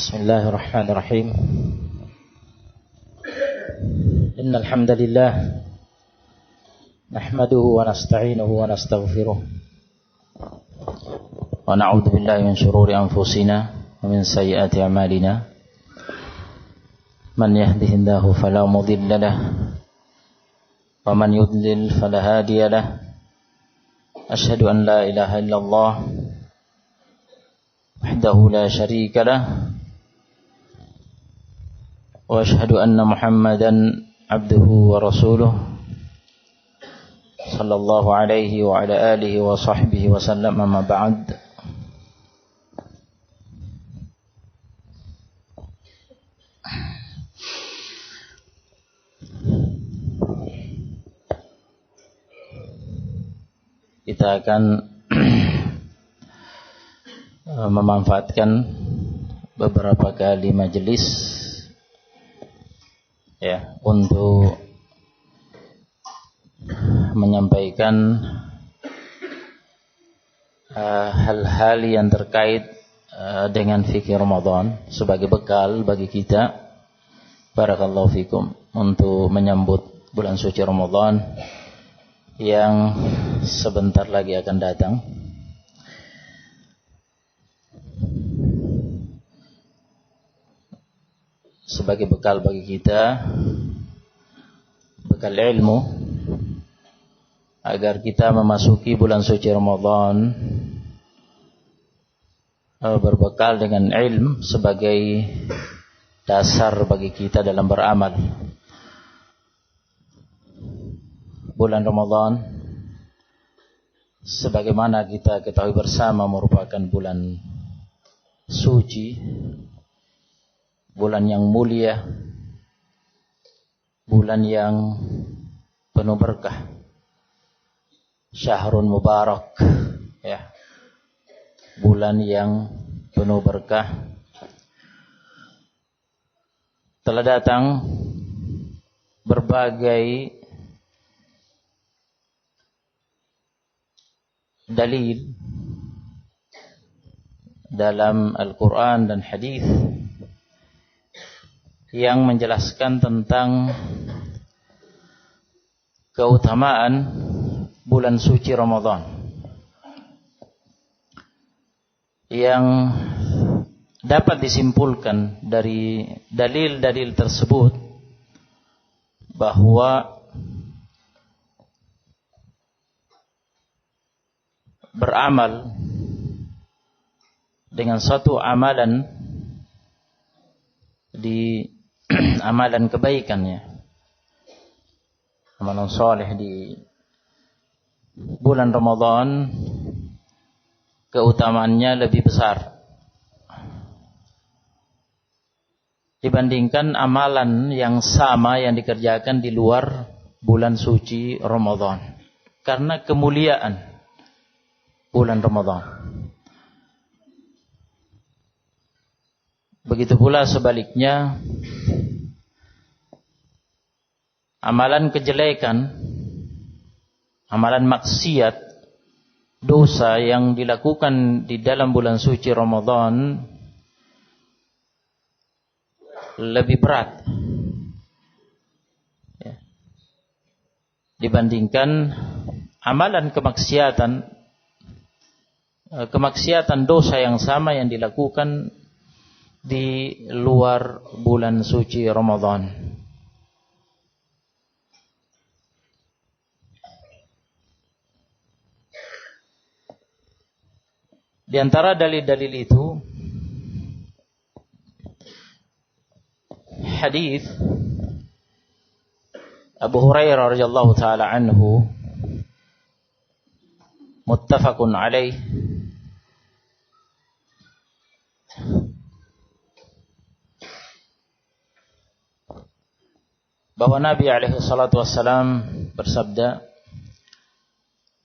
Bismillahirrahmanirrahim. Innal hamdalillah nahmaduhu wa nasta'inuhu wa nastaghfiruh wa na'udzu billahi min shururi anfusina wa min sayyiati a'malina. Man yahdihillahu fala mudilla lahu wa man yudlil fala hadiya lahu. Asyhadu an la ilaha illallah wahdahu la syarika lahu wa asyhadu anna Muhammadan abduhu wa rasuluh sallallahu alaihi wa ala alihi wa sahbihi wa sallam. Amma ba'd. Kita akan memanfaatkan beberapa kali majelis ya untuk menyampaikan hal-hal yang terkait dengan fikih Ramadan sebagai bekal bagi kita, barakallahu fikum, untuk menyambut bulan suci Ramadan yang sebentar lagi akan datang. Sebagai bekal bagi kita, bekal ilmu, agar kita memasuki bulan suci Ramadan berbekal dengan ilmu sebagai dasar bagi kita dalam beramal. Bulan Ramadan, sebagaimana kita ketahui bersama, merupakan bulan suci, bulan yang mulia, bulan yang penuh berkah, syahrun mubarak, ya, bulan yang penuh berkah. Telah datang berbagai dalil dalam Al-Quran dan hadis yang menjelaskan tentang keutamaan bulan suci Ramadan, yang dapat disimpulkan dari dalil-dalil tersebut bahwa beramal dengan suatu amalan di amalan kebaikannya, amalan soleh di bulan Ramadan, keutamaannya lebih besar dibandingkan amalan yang sama yang dikerjakan di luar bulan suci Ramadan, karena kemuliaan bulan Ramadan. Begitu pula sebaliknya, amalan kejelekan, amalan maksiat, dosa yang dilakukan di dalam bulan suci Ramadan lebih berat ya, dibandingkan amalan kemaksiatan dosa yang sama yang dilakukan di luar bulan suci Ramadan. Di antara dalil-dalil itu hadis Abu Hurairah radhiyallahu taala anhu, muttafaqun alaih, bahwa Nabi alaihi salatu wassalam bersabda,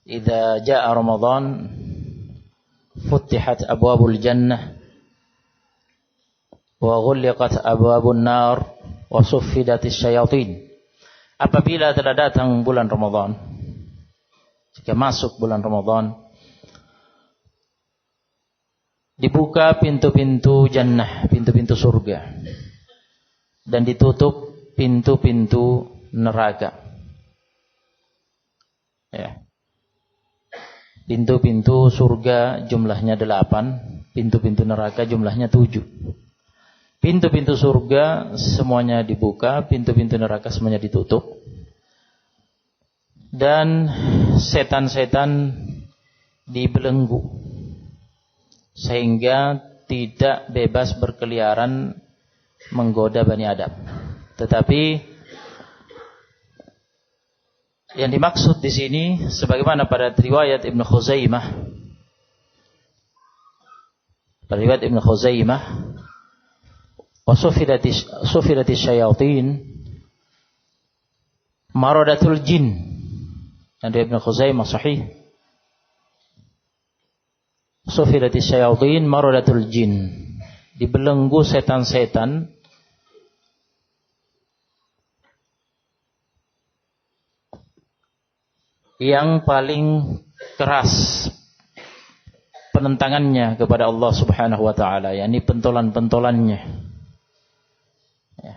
"Idza jaa Ramadan futtihat abwabul jannah wa ghulliqat abwabun nar wa suffidatis syayatin." Apabila telah datang bulan Ramadan, jika masuk bulan Ramadan, dibuka pintu-pintu jannah, pintu-pintu surga, dan ditutup pintu-pintu neraka. Ya. Pintu-pintu surga jumlahnya 8, pintu-pintu neraka jumlahnya 7. Pintu-pintu surga semuanya dibuka, pintu-pintu neraka semuanya ditutup. Dan setan-setan dibelenggu sehingga tidak bebas berkeliaran menggoda Bani Adam. Tetapi yang dimaksud di sini sebagaimana pada riwayat Ibnu Khuzaimah. Pada riwayat Ibnu Khuzaimah, wa sufidati syayatin maradatul jin. Dan Ibnu Khuzaimah sahih. Sufidati syayatin maradatul jin. Dibelenggu setan-setan yang paling keras penentangannya kepada Allah Subhanahu wa taala, yakni pentolan-pentolannya. Ya.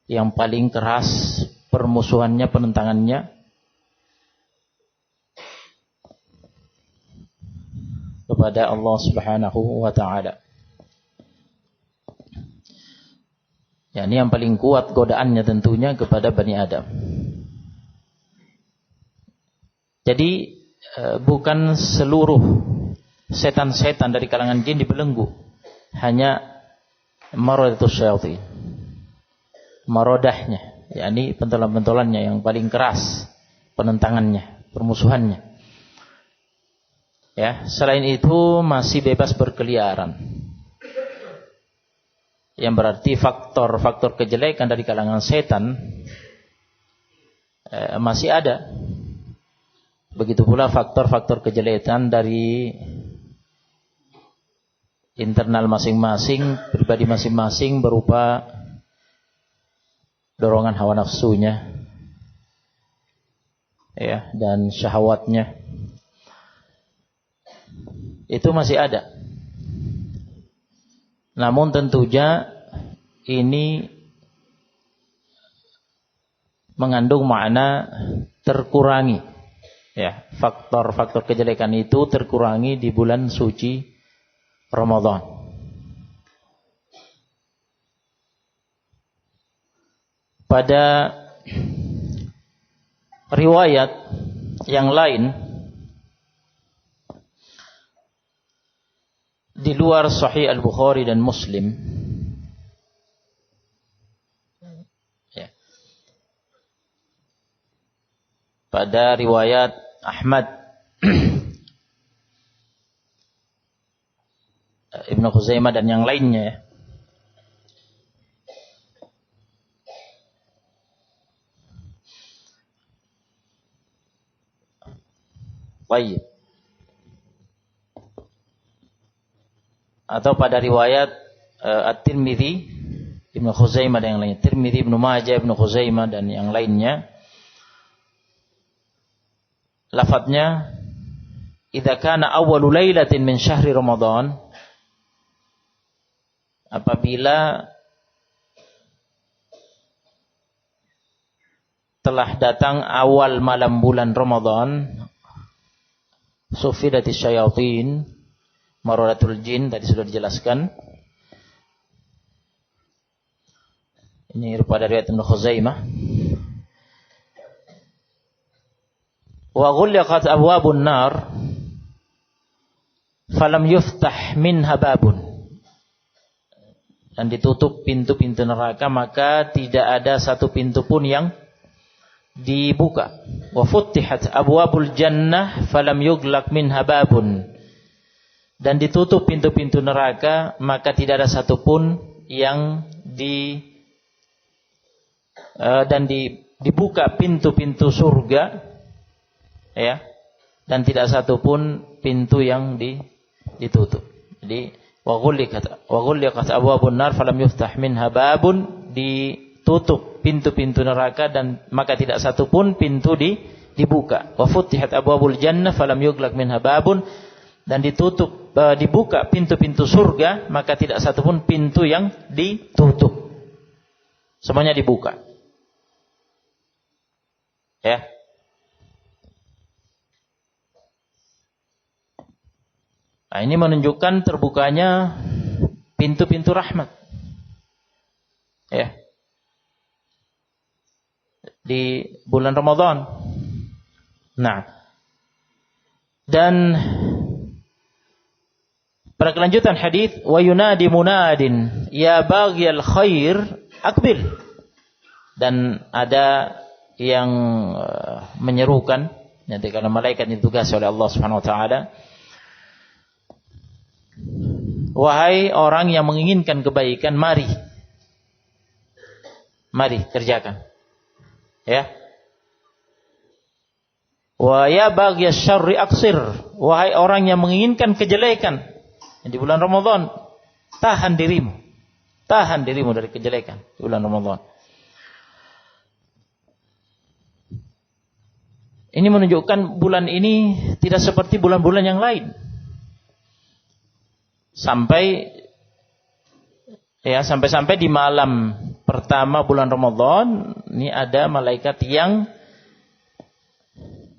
Yang paling keras permusuhannya, penentangannya kepada Allah Subhanahu wa taala. Yakni yang paling kuat godaannya tentunya kepada Bani Adam. Jadi bukan seluruh setan-setan dari kalangan jin dibelenggu, hanya maradatus syayatin, marodahnya, yakni pentolan-pentolannya yang paling keras penentangannya, permusuhannya. Ya, selain itu masih bebas berkeliaran. Yang berarti faktor-faktor kejelekan dari kalangan setan masih ada. Begitu pula faktor-faktor kejelekan dari internal masing-masing, pribadi masing-masing berupa dorongan hawa nafsunya, ya, dan syahwatnya. Itu masih ada. Namun tentunya ini mengandung makna terkurangi. Ya, faktor-faktor kejelekan itu terkurangi di bulan suci Ramadan. Pada riwayat yang lain di luar Sahih Al-Bukhari dan Muslim, ya, pada riwayat Ahmad, Ibnu Khuzaimah dan yang lainnya, ya. Baik. Atau pada riwayat At-Tirmidzi, Ibnu Khuzaimah dan yang lainnya, Tirmidzi, Ibnu Majah, Ibnu Khuzaimah dan yang lainnya. Lafadznya, idza kana awwalu lailatin min syahri Ramadan, apabila telah datang awal malam bulan Ramadan, sufidatis syayatin maradatul jin, tadi sudah dijelaskan. Ini pada riwayat Ibnu Khuzaimah. Wa ghulqat abwabun nar falam yuftah minha babun, dan ditutup pintu-pintu neraka, maka tidak ada satu pintu pun yang dibuka. Wa futtihat abwabul jannah falam yughlaq minha babun, dan ditutup pintu-pintu neraka, maka tidak ada satu pun yang dibuka pintu-pintu surga, ya, dan tidak satu pun pintu yang ditutup. Jadi wa ghulqat abwabun nar falam yuftah minha babun, ditutup pintu-pintu neraka dan maka tidak satu pun pintu dibuka. Wa futtihat abwabul jannah falam yughlaq minha babun, dan ditutup dibuka pintu-pintu surga, maka tidak satupun pintu yang ditutup. Semuanya dibuka. Ya. Nah, ini menunjukkan terbukanya pintu-pintu rahmat. Ya. Di bulan Ramadan. Nah. Dan pada kelanjutan hadis, wa yunadi munadin ya baghiyal khair aqbil. Dan ada yang menyerukan, nanti kalau malaikat ditugasi oleh Allah Subhanahu wa taala, wahai orang yang menginginkan kebaikan, mari kerjakan. Ya. Wa ya baghiyas syarri aqsir, wahai orang yang menginginkan kejelekan di bulan Ramadan, tahan dirimu dari kejelekan di bulan Ramadan. Ini menunjukkan bulan ini tidak seperti bulan-bulan yang lain. Sampai di malam pertama bulan Ramadan ini ada malaikat yang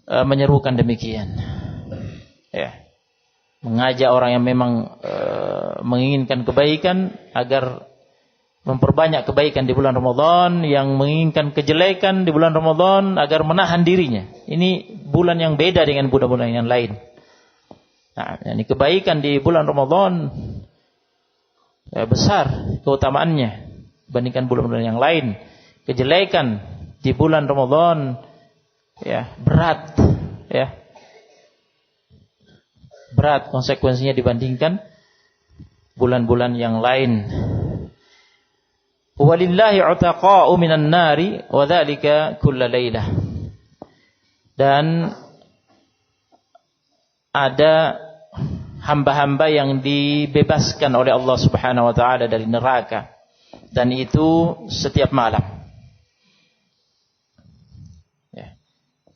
menyerukan demikian. Ya. Mengajak orang yang memang menginginkan kebaikan agar memperbanyak kebaikan di bulan Ramadan, yang menginginkan kejelekan di bulan Ramadan agar menahan dirinya. Ini bulan yang beda dengan bulan-bulan yang lain. Nah, ini kebaikan di bulan Ramadan besar keutamaannya dibandingkan bulan-bulan yang lain. Kejelekan di bulan Ramadan berat, berat konsekuensinya dibandingkan bulan-bulan yang lain. Walillahi utaqa'u minan nari wa dzalika kulla lailah. Dan ada hamba-hamba yang dibebaskan oleh Allah Subhanahu wa taala dari neraka, dan itu setiap malam.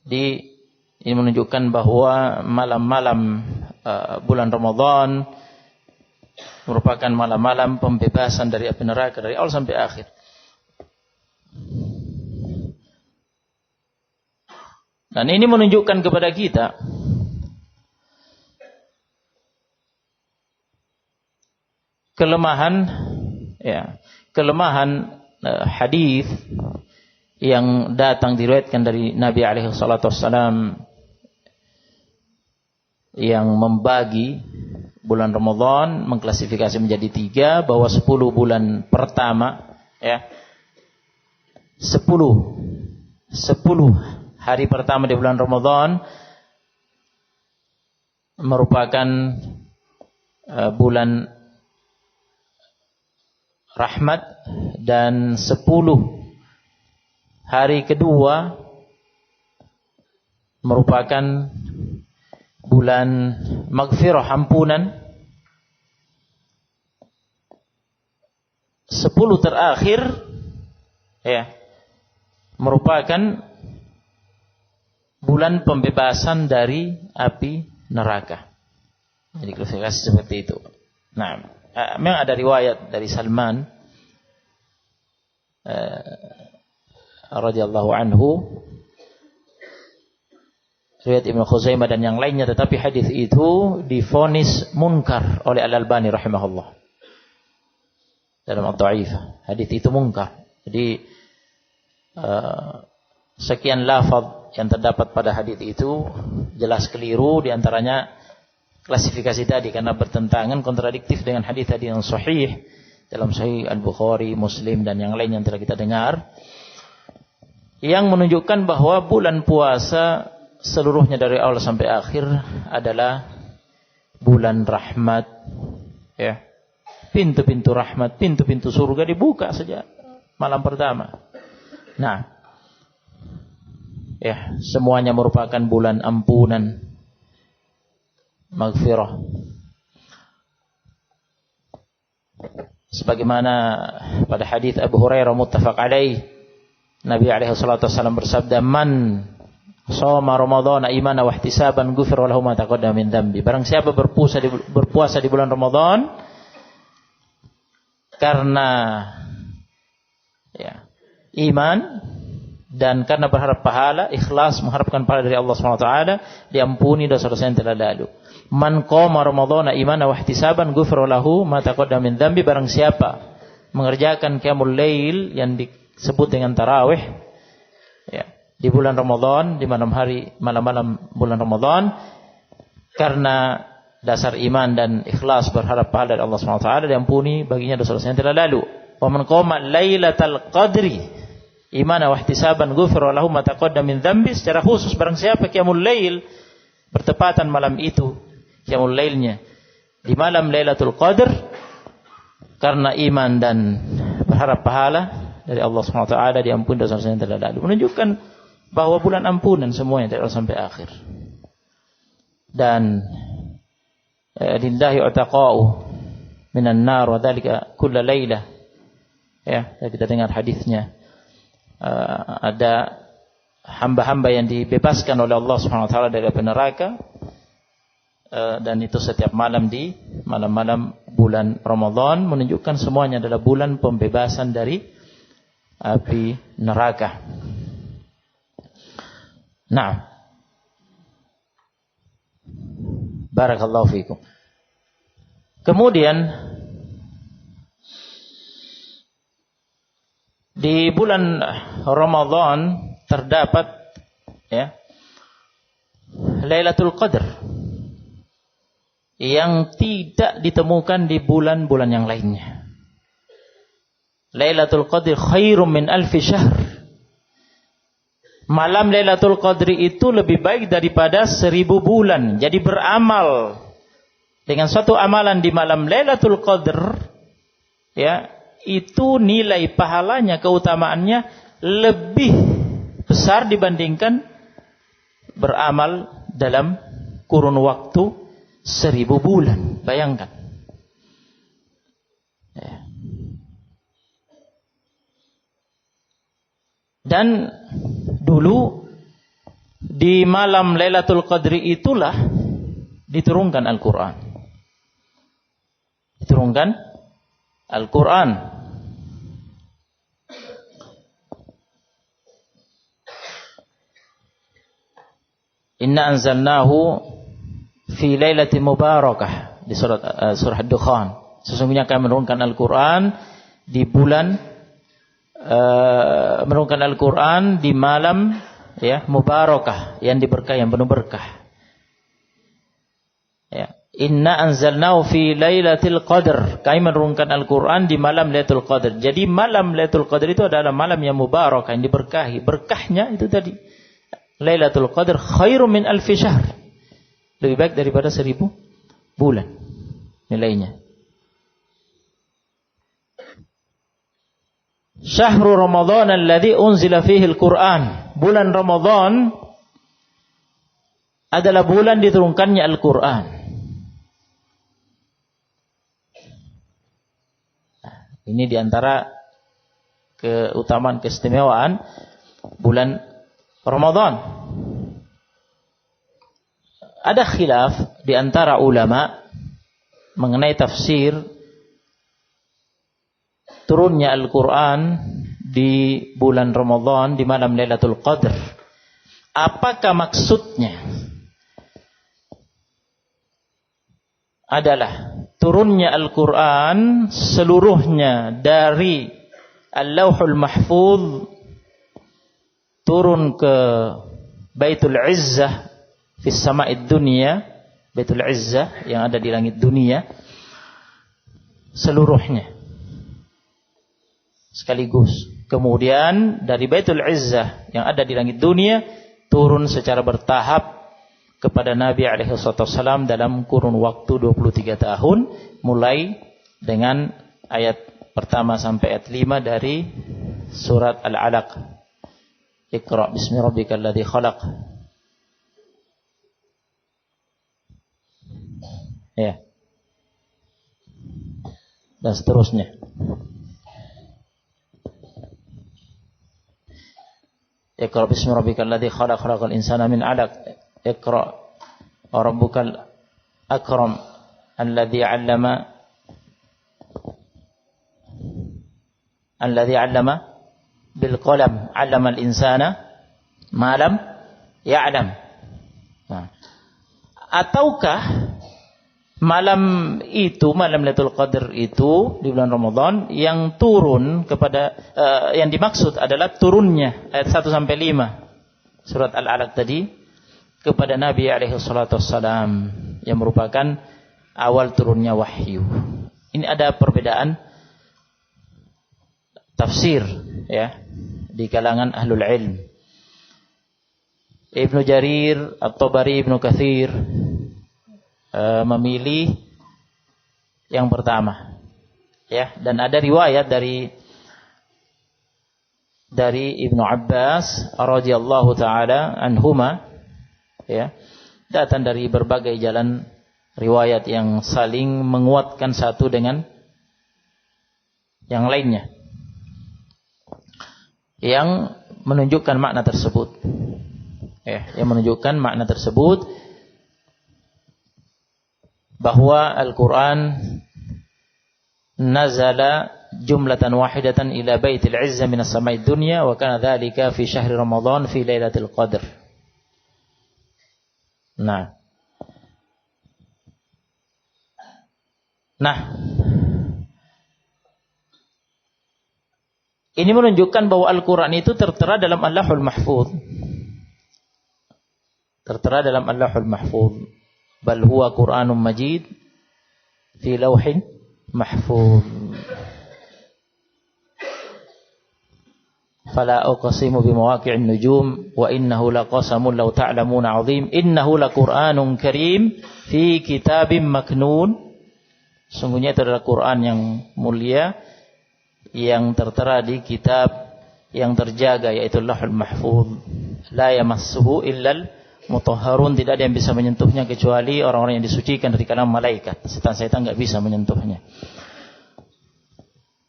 Ini menunjukkan bahwa malam-malam bulan Ramadan merupakan malam-malam pembebasan dari api neraka dari awal sampai akhir. Dan ini menunjukkan kepada kita kelemahan hadis yang datang diriwayatkan dari Nabi alaihi salatu wassalam yang membagi bulan Ramadan, mengklasifikasi menjadi 3, bahwa 10 bulan pertama, 10 hari pertama di bulan Ramadan merupakan bulan rahmat, dan 10 hari kedua merupakan bulan maghfirah, ampunan. 10 terakhir merupakan bulan pembebasan dari api neraka. Jadi klasifikasi seperti itu. Nah, memang ada riwayat dari Salman radhiyallahu anhu, riwayat Ibnu Khuzaimah dan yang lainnya, tetapi hadis itu divonis munkar oleh Al-Albani rahimahullah dalam Ad-Dha'ifah. Hadis itu munkar. Jadi sekian lafaz yang terdapat pada hadis itu jelas keliru, di antaranya klasifikasi tadi karena bertentangan, kontradiktif dengan hadis tadi yang sahih dalam Sahih Al-Bukhari, Muslim dan yang lain yang telah kita dengar, yang menunjukkan bahwa bulan puasa seluruhnya dari awal sampai akhir adalah bulan rahmat. Pintu-pintu rahmat, pintu-pintu surga dibuka sejak malam pertama. Nah, semuanya merupakan bulan ampunan, maghfirah. Sebagaimana pada hadis Abu Hurairah muttafaq alaih, Nabi alaihi salatu wasallam bersabda, "Man shoma ramadhana imanan wa ihtisaban ghufira lahu ma taqaddama min dzambi. Barang siapa berpuasa di bulan Ramadan karena iman dan karena berharap pahala, ikhlas mengharapkan pahala dari Allah SWT, diampuni dosa-dosa yang telah lalu. Man qama ramadhana imanan wa ihtisaban ghufira lahu ma taqaddama min dzambi. Barang siapa mengerjakan qiyamul lail yang disebut dengan tarawih di bulan Ramadan, di malam-malam bulan Ramadan, karena dasar iman dan ikhlas berharap pahala dari Allah SWT, diampuni baginya dosa-dosa yang telah lalu. Wa man qama lailatal qadri imanan wa ihtisaban ghufira lahu ma taqaddama min dzambi. Secara khusus barang siapa qiyamul lail bertepatan malam itu, qiyamul lailnya di malam Lailatul Qadar, karena iman dan berharap pahala dari Allah SWT, diampuni dosa-dosa yang telah lalu. Menunjukkan bahwa bulan ampunan semuanya dari awal sampai akhir. Dan lillahi utaqa'u minan nar wa dzalika kulla lailah. Kita dengar hadisnya. Ada hamba-hamba yang dibebaskan oleh Allah Subhanahu wa taala dari api neraka, dan itu setiap malam di malam-malam bulan Ramadan, menunjukkan semuanya adalah bulan pembebasan dari api neraka. Nah, barakallahu fikum. Kemudian di bulan Ramadan terdapat Lailatul Qadar yang tidak ditemukan di bulan-bulan yang lainnya. Lailatul Qadar khairum min alfi syahr. Malam Lailatul Qadri itu lebih baik daripada 1000 bulan. Jadi beramal dengan suatu amalan di malam Lailatul Qadr, itu nilai pahalanya, keutamaannya lebih besar dibandingkan beramal dalam kurun waktu 1000 bulan. Bayangkan. Dan dulu di malam Lailatul Qadri itulah diturunkan Al-Quran. Diturunkan Al-Quran. Inna anzalnahu fi lailatin mubarakah, di surah Ad-Dukhan. Sesungguhnya kami menurunkan Al-Quran di bulan menurunkan Al-Quran di malam mubarakah, yang diberkahi, yang penuh berkah. Inna anzalnahu fi lailatul qadr. Kami menurunkan Al-Quran di malam Lailatul Qadr. Jadi malam Lailatul Qadr itu adalah malam yang mubarakah, yang diberkahi. Berkahnya itu tadi, Lailatul Qadr khairum min alfi syahr. Lebih baik daripada 1000 bulan nilainya. Syahrul Ramadan alladzi unzila fihi Al-Quran. Bulan Ramadan adalah bulan diturunkannya Al-Quran. Ini diantara keutamaan, keistimewaan bulan Ramadan. Ada khilaf di antara ulama mengenai tafsir turunnya Al-Quran di bulan Ramadan di malam Lailatul Qadr. Apakah maksudnya adalah turunnya Al-Quran seluruhnya dari Al-Lauhul Mahfuz turun ke Baitul Izzah fis sama'id dunya, Baitul Izzah yang ada di langit dunia, seluruhnya sekaligus. Kemudian dari Baitul Izzah yang ada di langit dunia turun secara bertahap kepada Nabi SAW dalam kurun waktu 23 tahun, mulai dengan ayat pertama sampai ayat 5 dari surat Al-Alaq. Iqra bismi rabbikal ladzi khalaq. Dan seterusnya. Iqra bismi rabbikal ladzi khalaq, khalaqal insana min 'alaq. Iqra wa rabbukal akram alladzi 'allama bil qalam, 'allamal insana ma lam ya'lam. Nah, ataukah malam Lailatul Qadar itu di bulan Ramadan yang turun kepada yang dimaksud adalah turunnya ayat 1 sampai 5 surat Al-Alaq tadi kepada Nabi alaihi salatu wassalam yang merupakan awal turunnya wahyu. Ini ada perbedaan tafsir ya di kalangan ahlul ilm. Ibnu Jarir, At-Tabari, Ibnu Katsir memilih yang pertama. Ya, dan ada riwayat dari Ibnu Abbas radhiyallahu taala anhuma ya, datang dari berbagai jalan riwayat yang saling menguatkan satu dengan yang lainnya, yang menunjukkan makna tersebut. Ya, yang menunjukkan makna tersebut bahwa Al-Quran nazala jumlatan wahidatan ila baitil izza minas sama'id dunya wa kana dhalika fi syahri Ramadan fi Lailatul Qadar. Nah, ini menunjukkan bahwa Al-Quran itu tertera dalam Allahul Mahfuz. Tertera dalam Allahul Mahfuz. Bal huwa Qur'anun Majid fi lauhin mahfuz. Fala uqsimu bimawaqi'in nujum wa innahu laqasamun law ta'lamuna 'azim. Innahu laqur'anun karim fi kitabim maknun. Sungguhnya itu adalah Quran yang mulia yang tertera di kitab yang terjaga yaitu Lauhul Mahfuz. La yamassuhu illal mutahharun, tidak ada yang bisa menyentuhnya kecuali orang-orang yang disucikan dari kalangan malaikat. Setan-setan enggak bisa menyentuhnya.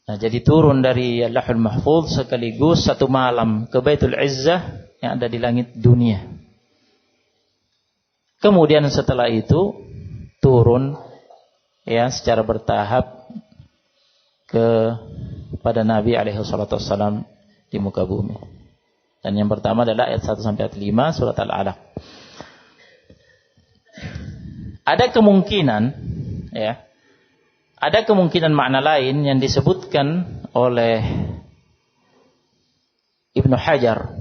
Nah, jadi turun dari Lauhul Mahfuz sekaligus satu malam ke Baitul Izzah yang ada di langit dunia. Kemudian setelah itu turun ya secara bertahap kepada Nabi alaihi salatu wassalam di muka bumi. Dan yang pertama adalah ayat 1 sampai ayat 5 surat Al-Alaq. Ada kemungkinan ya. Ada kemungkinan makna lain yang disebutkan oleh Ibnu Hajar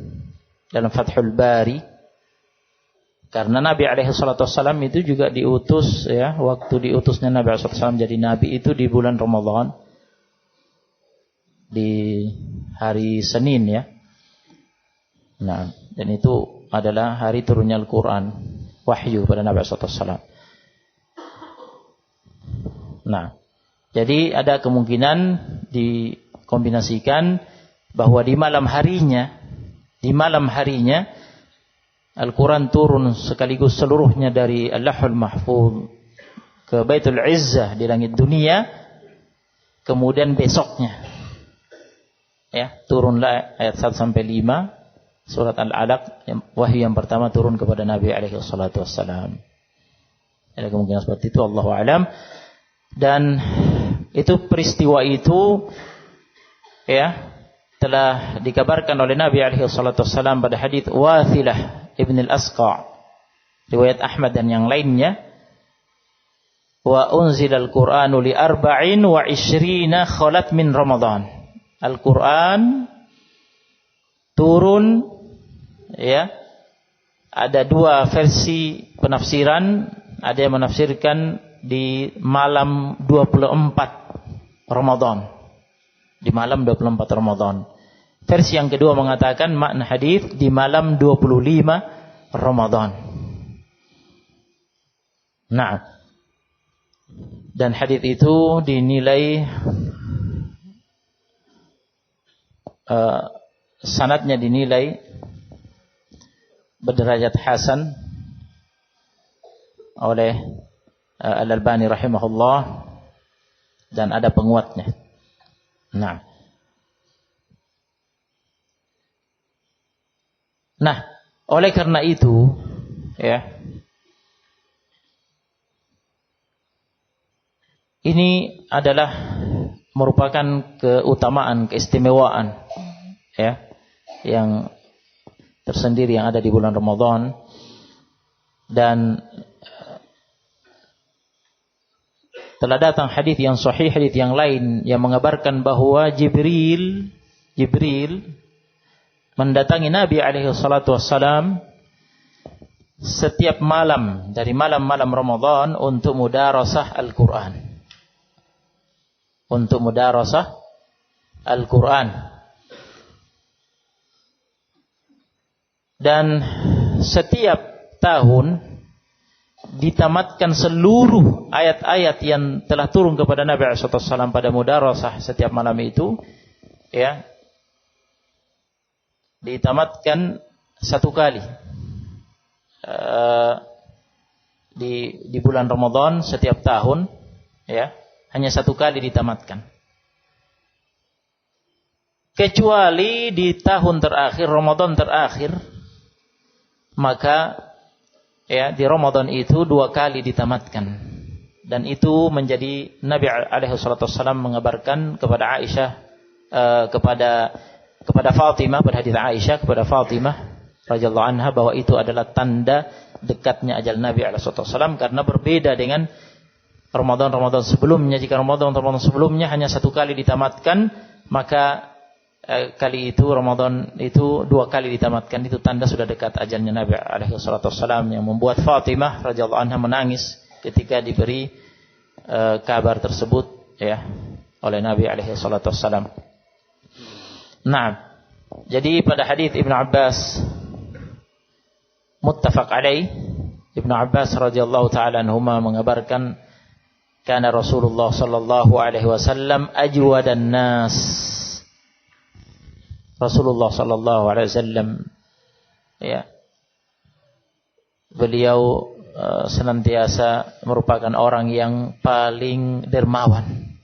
dalam Fathul Bari. Karena Nabi alaihi salatu wassalam itu juga diutus ya, waktu diutusnya Nabi alaihi salatu wassalam jadi nabi itu di bulan Ramadan. Di hari Senin ya. Nah, dan itu adalah hari turunnya Al-Quran, wahyu pada Nabi SAW. Nah, jadi ada kemungkinan dikombinasikan bahwa di malam harinya Al-Quran turun sekaligus seluruhnya dari Allahul Mahfuz ke Baitul Izzah di langit dunia. Kemudian besoknya ya, turunlah ayat 1 sampai 5 surat Al-Alaq, wahyu yang pertama turun kepada Nabi alaihi salatu wassalam. Ada kemungkinan seperti itu, Allahu a'lam. Dan itu peristiwa itu ya telah dikabarkan oleh Nabi alaihi salatu wassalam pada hadis Wathilah Ibn Al-Asqa, riwayat Ahmad dan yang lainnya. Wa unzilal Qur'anu li 24 khalat min Ramadan. Al-Quran turun ya, ada dua versi penafsiran. Ada yang menafsirkan di malam 24 Ramadan, di malam 24 Ramadan. Versi yang kedua mengatakan makna hadis di malam 25 Ramadan. Nah, dan hadis itu dinilai sanadnya dinilai berderajat hasan oleh Al-Albani rahimahullah dan ada penguatnya. Nah, Nah, oleh karena itu, ya, ini adalah merupakan keutamaan, keistimewaan, ya, yang tersendiri yang ada di bulan Ramadan. Dan telah datang hadis yang sahih, hadis yang lain yang mengabarkan bahwa Jibril mendatangi Nabi alaihi salatu wassalam setiap malam dari malam-malam Ramadan untuk mudarasah Al-Quran. Untuk mudarasah Al-Quran. Dan setiap tahun ditamatkan seluruh ayat-ayat yang telah turun kepada Nabi SAW pada mudarasah setiap malam itu, ya, ditamatkan satu kali di bulan Ramadan setiap tahun, ya, hanya satu kali ditamatkan. Kecuali di tahun terakhir, Ramadan terakhir, maka ya di Ramadan itu 2 kali ditamatkan. Dan itu menjadi Nabi alaihi wasallam mengabarkan kepada Aisyah, kepada Fatimah, pada hadis Aisyah kepada Fatimah radhiyallahu anha, bahwa itu adalah tanda dekatnya ajal Nabi alaihi wasallam, karena berbeda dengan Ramadan sebelumnya. Jika Ramadan sebelumnya hanya 1 kali ditamatkan, maka kali itu Ramadan itu 2 kali ditamatkan. Itu tanda sudah dekat ajalnya Nabi alaihi wasallam, yang membuat Fatimah radhiyallahu anha menangis ketika diberi kabar tersebut, ya, oleh Nabi alaihi wasallam. Nah, jadi pada hadis Ibnu Abbas muttafaq alaih, Ibnu Abbas radhiyallahu taala anhuma mengabarkan, kana Rasulullah sallallahu alaihi wasallam ajwadan nas. Rasulullah sallallahu alaihi wasallam, ya, beliau senantiasa merupakan orang yang paling dermawan.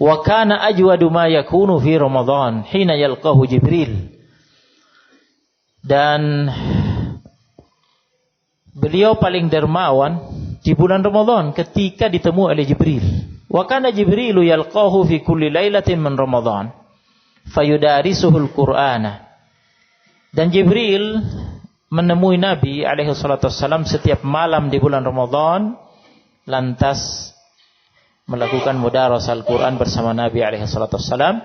Wa kana ajwadu ma yakunu fi Ramadan hina yalqahu Jibril. Dan beliau paling dermawan di bulan Ramadan ketika ditemui oleh Jibril. Wa kana Jibrilu yalqahu fi kulli lailatin min Ramadan fayudarisuhul Qur'ana. Dan Jibril menemui Nabi alaihi salatu wassalam setiap malam di bulan Ramadan, lantas melakukan mudarasah Al-Quran bersama Nabi alaihi salatu wassalam.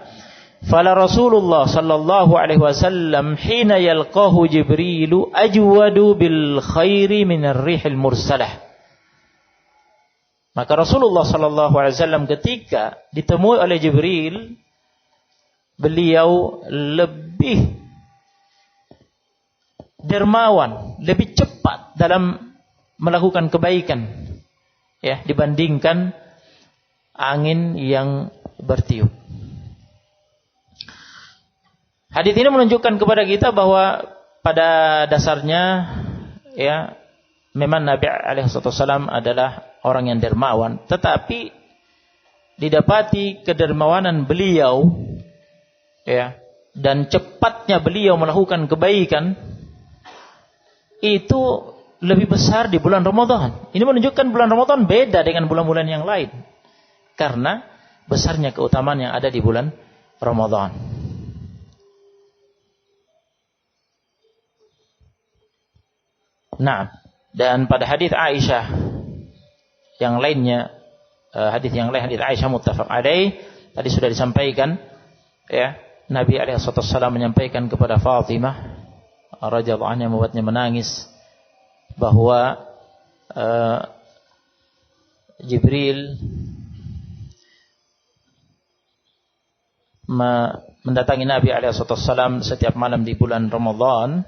Fala Rasulullah sallallahu alaihi wasallam hina yalqahu Jibrilu ajwadu bil khairi minar rihil mursalah. Maka Rasulullah sallallahu alaihi wasallam ketika ditemui oleh Jibril, beliau lebih dermawan, lebih cepat dalam melakukan kebaikan, ya, dibandingkan angin yang bertiup. Hadis ini menunjukkan kepada kita bahwa pada dasarnya, ya, memang Nabi alaihi wasallam adalah orang yang dermawan, tetapi didapati kedermawanan beliau, ya, dan cepatnya beliau melakukan kebaikan itu lebih besar di bulan Ramadan. Ini menunjukkan bulan Ramadan beda dengan bulan-bulan yang lain, karena besarnya keutamaan yang ada di bulan Ramadan. Nah, dan pada hadis Aisyah yang lainnya, hadis Aisyah muttafaq alaih, tadi sudah disampaikan, ya, Nabi alaihi wasallam menyampaikan kepada Fatimah radhiyallahu anha, membuatnya menangis, bahwa Jibril mendatangi Nabi alaihi wasallam setiap malam di bulan Ramadan,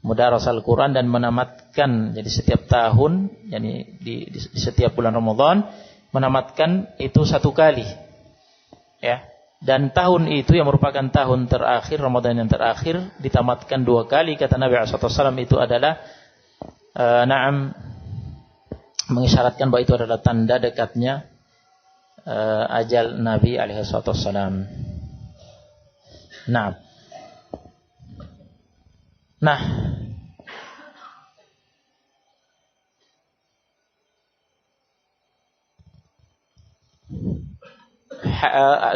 mudarasah Al-Quran, dan menamatkan. Jadi setiap tahun, yani di setiap bulan Ramadan menamatkan itu 1 kali, ya. Dan tahun itu yang merupakan tahun terakhir, Ramadan yang terakhir, ditamatkan 2 kali. Kata Nabi SAW itu adalah mengisyaratkan bahwa itu adalah tanda dekatnya ajal Nabi SAW. Nah, Nah,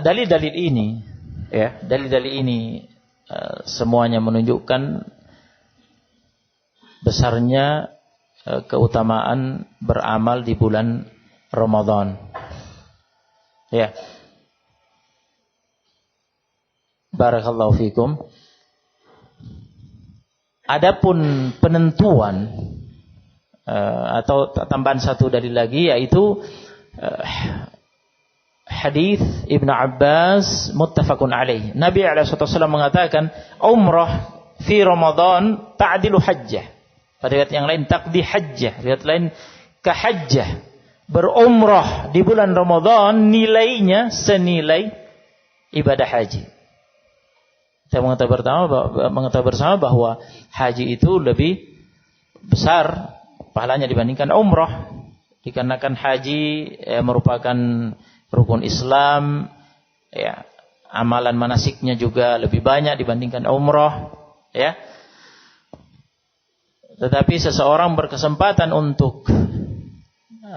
dalil-dalil ini, ya, dalil-dalil ini semuanya menunjukkan besarnya keutamaan beramal di bulan Ramadan. Ya. Barakallahu fikum. Adapun penentuan atau tambahan satu dalil lagi, yaitu hadis Ibnu Abbas muttafaqun alaih. Nabi SAW mengatakan, umrah fi Ramadan ta'dilu hajjah. Pada riwayat yang lain taqdi hajjah, riwayat lain kahajjah. Berumrah di bulan Ramadan nilainya senilai ibadah haji. Kita mengetahui bersama bahwa haji itu lebih besar pahalanya dibandingkan umrah, dikarenakan haji merupakan rukun Islam, ya, amalan manasiknya juga lebih banyak dibandingkan umrah, ya. Tetapi seseorang berkesempatan untuk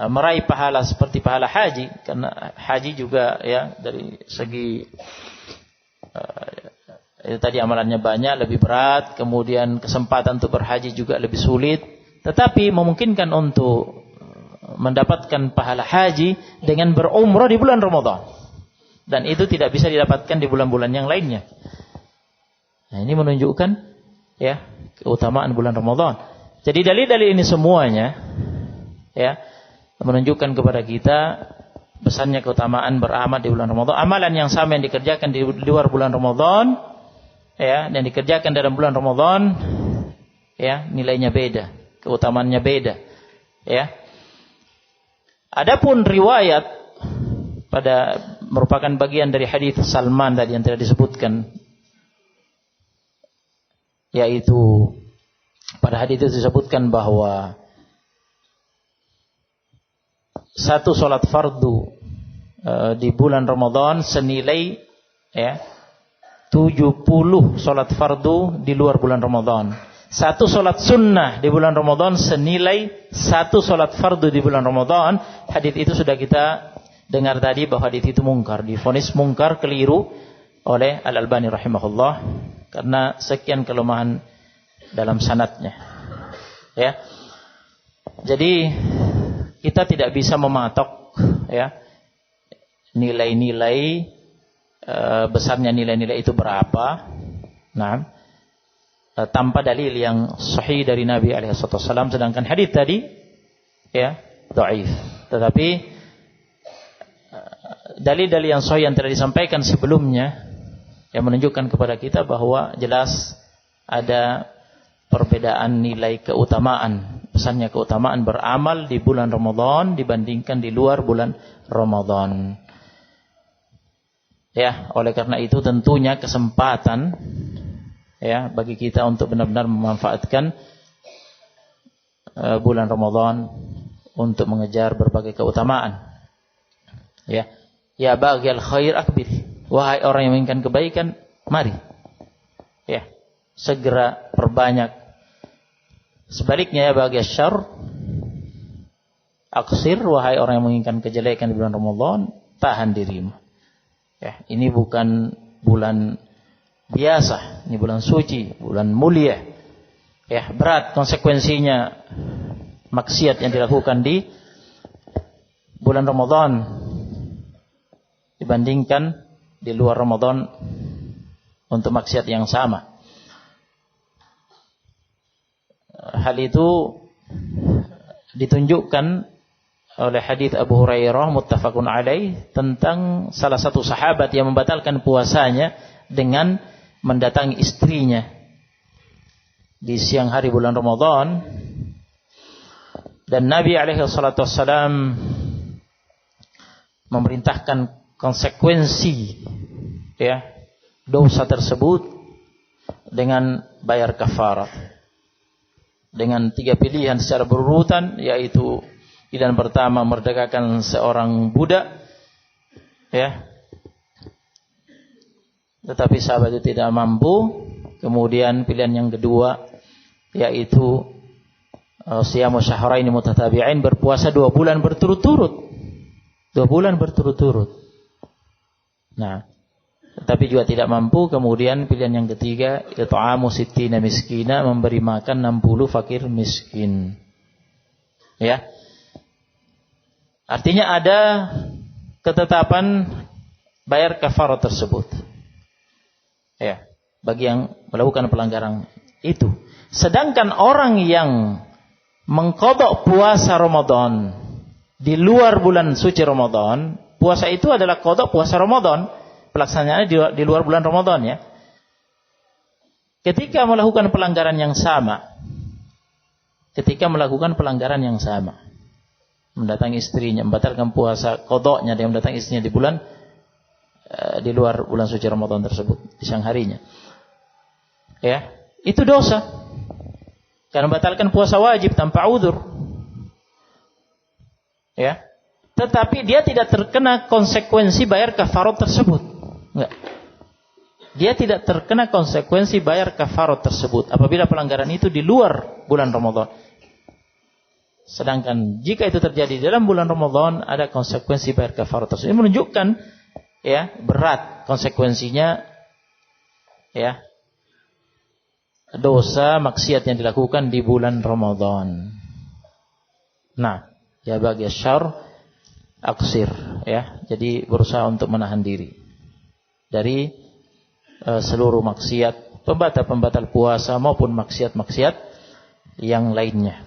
meraih pahala seperti pahala haji, karena haji juga, ya, dari segi itu tadi amalannya banyak, lebih berat, kemudian kesempatan untuk berhaji juga lebih sulit, tetapi memungkinkan untuk mendapatkan pahala haji dengan berumrah di bulan Ramadan, dan itu tidak bisa didapatkan di bulan-bulan yang lainnya. Nah, ini menunjukkan, ya, keutamaan bulan Ramadan. Jadi dalil-dalil ini semuanya, ya, menunjukkan kepada kita besarnya keutamaan beramal di bulan Ramadan. Amalan yang sama yang dikerjakan di luar bulan Ramadan, ya, dan dikerjakan dalam bulan Ramadan, ya, nilainya beda, keutamaannya beda, ya. Adapun riwayat merupakan bagian dari hadis Salman tadi yang telah disebutkan, yaitu pada hadis itu disebutkan bahwa satu salat fardu di bulan Ramadan senilai, ya, 70 salat fardu di luar bulan Ramadan. Satu salat sunnah di bulan Ramadan senilai satu salat fardu di bulan Ramadan. Hadis itu sudah kita dengar tadi bahwa hadis itu mungkar, divonis mungkar, keliru oleh Al-Albani rahimahullah karena sekian kelemahan dalam sanadnya. Ya. Jadi kita tidak bisa mematok, ya, nilai-nilai besarnya nilai-nilai itu berapa. Nah, tanpa dalil yang sahih dari Nabi SAW, sedangkan hadis tadi, ya, dhaif. Tetapi dalil-dalil yang sahih yang telah disampaikan sebelumnya yang menunjukkan kepada kita bahwa jelas ada perbedaan nilai keutamaan, besarnya keutamaan beramal di bulan Ramadan dibandingkan di luar bulan Ramadan. Ya, oleh karena itu tentunya kesempatan, ya, bagi kita untuk benar-benar memanfaatkan bulan Ramadan untuk mengejar berbagai keutamaan. Ya, ya baghil khair akbil. Wahai orang yang menginginkan kebaikan, mari, ya, segera perbanyak. Sebaliknya, ya baghil syarr aksir. Wahai orang yang menginginkan kejelekan di bulan Ramadan, tahan dirimu. Ya, ini bukan bulan biasa, ini bulan suci, bulan mulia. Ya, berat konsekuensinya maksiat yang dilakukan di bulan Ramadan dibandingkan di luar Ramadan untuk maksiat yang sama. Hal itu ditunjukkan oleh hadis Abu Hurairah muttafaqun alaih tentang salah satu sahabat yang membatalkan puasanya dengan mendatangi istrinya di siang hari bulan Ramadan, dan Nabi alaihi salatu wassalam memerintahkan konsekuensi, ya, dosa tersebut dengan bayar kafarat dengan 3 pilihan secara berurutan, yaitu pilihan pertama merdekakan seorang budak, ya, tetapi sahabat itu tidak mampu. Kemudian pilihan yang kedua yaitu siyamu syahrain mutatabi'ain, berpuasa 2 bulan berturut-turut. 2 bulan berturut-turut. Nah, tapi juga tidak mampu, kemudian pilihan yang ketiga, it'amu sittina miskina, memberi makan 60 fakir miskin. Ya. Artinya ada ketetapan bayar kafarah tersebut. Ya, bagi yang melakukan pelanggaran itu. Sedangkan orang yang mengqadha puasa Ramadan di luar bulan suci Ramadan, puasa itu adalah qadha puasa Ramadan, pelaksanaannya di luar bulan Ramadan ya. Ketika melakukan pelanggaran yang sama, mendatangi istrinya, membatalkan puasa qadha'nya, dia mendatangi istrinya di bulan di luar bulan suci Ramadan tersebut, di siang harinya. Ya, itu dosa. Karena membatalkan puasa wajib tanpa udzur. Ya. Tetapi dia tidak terkena konsekuensi bayar kafarat tersebut. Enggak. Dia tidak terkena konsekuensi bayar kafarat tersebut apabila pelanggaran itu di luar bulan Ramadan. Sedangkan jika itu terjadi dalam bulan Ramadan, ada konsekuensi bayar kafarat tersebut. Ini menunjukkan ya, berat konsekuensinya ya, dosa maksiat yang dilakukan di bulan Ramadan. Nah, ya bagi syar aksir ya. Jadi berusaha untuk menahan diri dari seluruh maksiat, pembatal-pembatal puasa maupun maksiat-maksiat yang lainnya.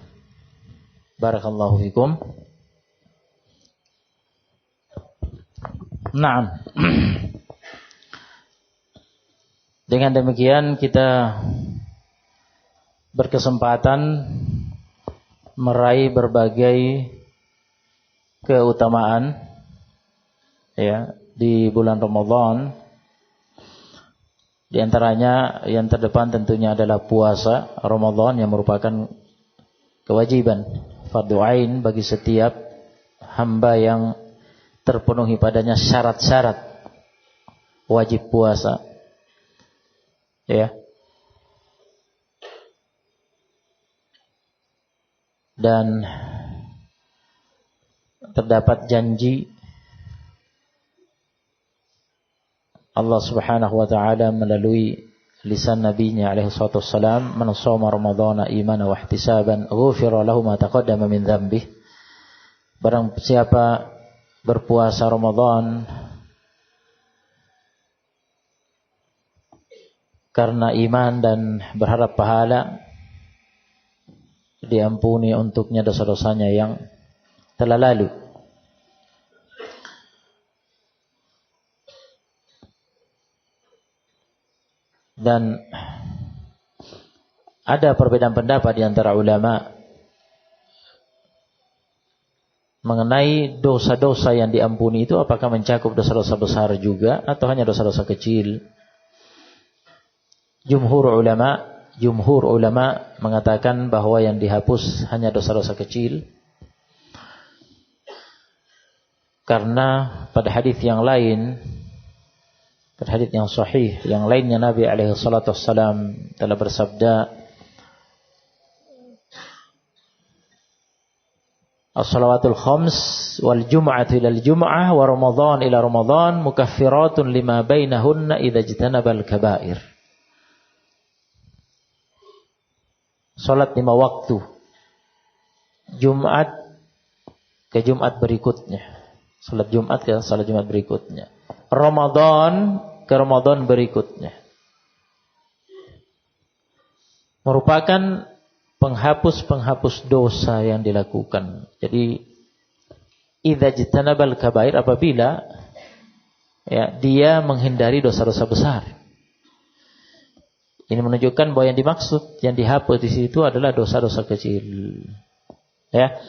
Barakallahu fikum. Naam. Dengan demikian kita berkesempatan meraih berbagai keutamaan ya di bulan Ramadan. Di antaranya yang terdepan tentunya adalah puasa Ramadan yang merupakan kewajiban fardhu ain bagi setiap hamba yang terpenuhi padanya syarat-syarat wajib puasa. Ya. Dan terdapat janji Allah Subhanahu wa taala melalui lisan nabinya alaihi salatu wassalam, man shoma ramadhana imanan wa ihtisaban ghufira lahu ma taqaddama min dzambih. Barang siapa berpuasa Ramadan karena iman dan berharap pahala, diampuni untuknya dosa-dosanya yang telah lalu. Dan ada perbedaan pendapat di antara ulama mengenai dosa-dosa yang diampuni itu apakah mencakup dosa-dosa besar juga atau hanya dosa-dosa kecil. Jumhur ulama mengatakan bahwa yang dihapus hanya dosa-dosa kecil. Karena pada hadis yang lain, pada hadis yang sahih yang lainnya, Nabi alaihi salatu wassalam telah bersabda, as-salawatul khams wal jum'atu ilal jum'ah wa ramadhan ila ramadhan mukaffiratun lima bainahunna idza ijtanabal kaba'ir. Salat 5 waktu, Jumat ke Jumat berikutnya, salat Jumat ke salat Jumat berikutnya, Ramadan ke Ramadan berikutnya, merupakan penghapus dosa yang dilakukan. Jadi idza jitanabal kabair, apabila ya dia menghindari dosa-dosa besar. Ini menunjukkan bahwa yang dimaksud, yang dihapus di situ adalah dosa-dosa kecil. Ya.